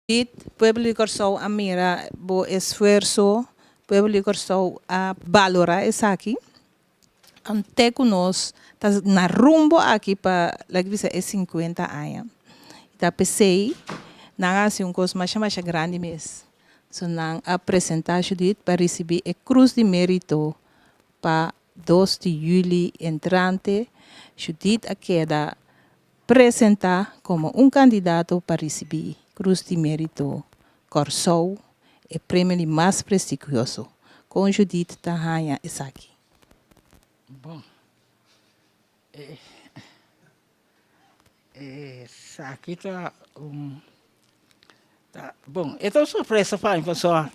Dit pueblo de Corsou a mira bo esfuerzo, pueblo de Corsou a valorar essa aqui. Até que nós tá na rumbo aqui para like dizer é 50 anos. Tá pensei na assim coisa mais grande mesmo. So nang apresentar Judith para receber a Cruz de Mérito para 2 de julho entrante. Judith a queda apresentar como um candidato para receber Cruz de Mérito Corsou, o prêmio mais prestigioso. Com Judith Tahanha Isaki. Bom, essa aqui tá tá bom. Eu tô surpresa para pessoal.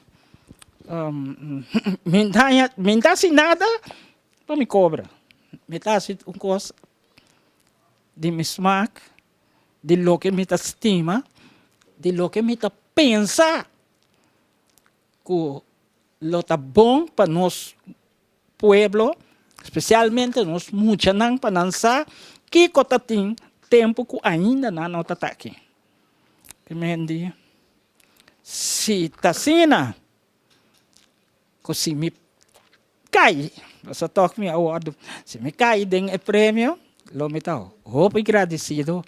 Me dá assim nada para me cobra. Me dá assim um coisa de me smack, de lo que me tá estima, de lo que me tá pensa que lo tá bom para nós pueblo, especialmente nós muita não para dançar, que cota tem tempo que ainda não tá aqui. Que me entendi. Se tá sina, que se me cai, você toca me award, se me cai den o prêmio, lo me tá, roupa agradecido.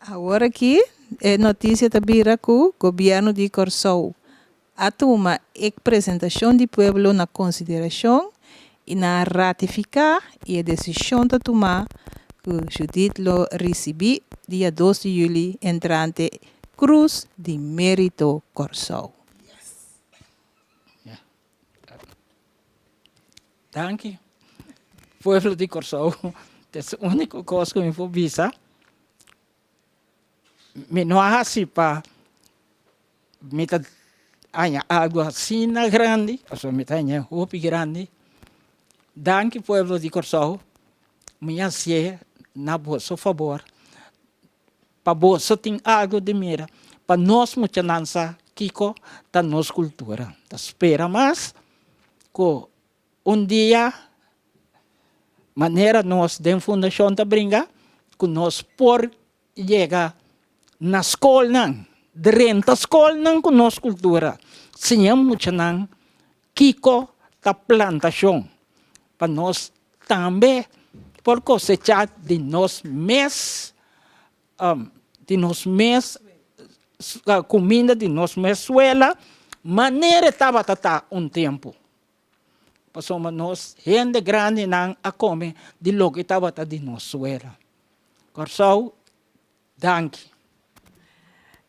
Agora aqui é notícia da Bira que o governo de Corsou atuma a apresentação do povo na consideração e na ratificar e a decisão de tomar que Judith lo recebi dia 2 de julho entrante Cruz de Mérito Corsou. Danke. Pueblo de Corsou, das única coisa que me vou visar. Me não assim para me tá água assim na grande, also me tá roupa grande. Danke pueblo de Corsou, minha se na vosso favor. Para você tem algo de mira, para nós muita dança Kiko da nossa cultura. Da espera mais que dia maneira nós da fundação da brinca que nós por chegar na escola não, dentro da escola não com nossa cultura. Sim, muito não Kiko da plantação para nós também por cosechar de nós mês comida de nós mês suela maneira estava tata tempo. Passamos nós gente grande não a comer de lo que estava de nós suela. Corsou, danke.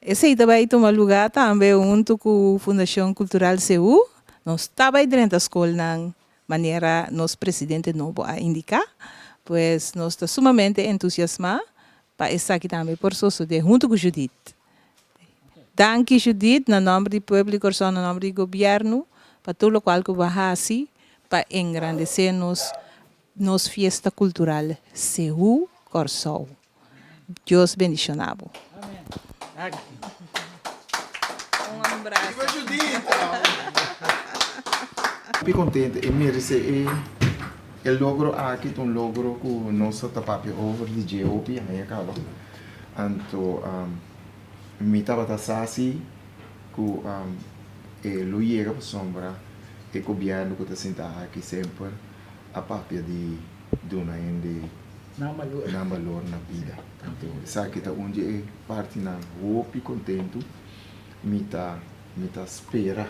Esse aí também toma lugar também junto com a Fundação Cultural CU. Nós estava aí dentro da escola na maneira nosso presidente novo a indicar, pois nós estamos sumamente entusiasmados para estar aqui também por isso de junto com Judith. Danke Judith, no nome do povo de Corsou, no nome do governo, para tudo o qual que vai assim, para engrandecer nos festa cultural CU Corsou. Deus bendicionado. Amém. Um abraço. Fico contente e me recebi o logro aqui, um logro que nós tapamos over de GOP, aí acaba. Então, me estava assim que o chega para sombra e o governo que está sentado aqui sempre a papel de dona de na valor na vida. Então, sabe que está onde é parte na roupa contento, me tá espera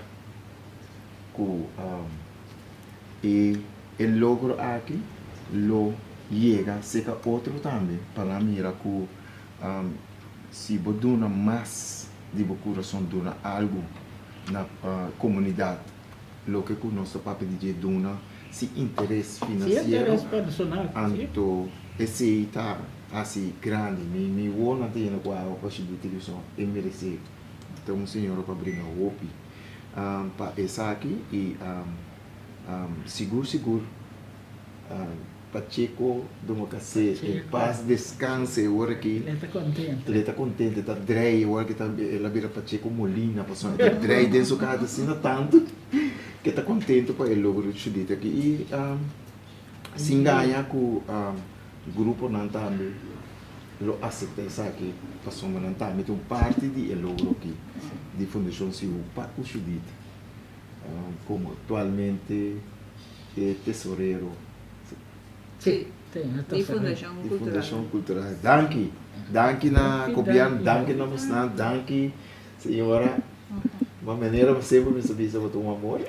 que e o logro aqui lo chega seca outro também para mira que se você dona mais de coração dona algo na comunidade lo que o nosso papel de dona se interesse financeiro então esse está assim grande me vou na ter com a possibilidade de e merecer então o senhor para brincar o opi para essa aqui e seguro Pacheco do cacete paz descanse agora aqui ele está contente está drei agora que está ela vira Pacheco Molina passou drei dentro casa assim não tanto que está contente para ele logo de aqui e se ganha com o grupo não também lo acepta essa aqui passou uma não tá então parte de el logro aqui de fundação se o pa o chudit como atualmente é tesoureiro Sim, tem. De Fundação de Cultural. Fundação Cultural danke danke na copiando danke na mostrando danke senhora uma maneira você me saber se botou um amor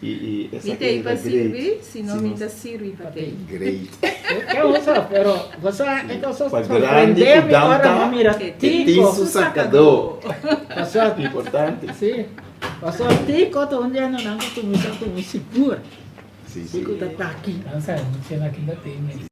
e essa Mita aí para servir, se não mita sirve para ter. great É isso, pero você é que você Para grande, sorprendeu-me agora, danta, mira, tico tico, sacador você, importante sim, você tico, tu onde não tu me segura, sim tico tá aqui. Não sei, não sei naquilo da tem.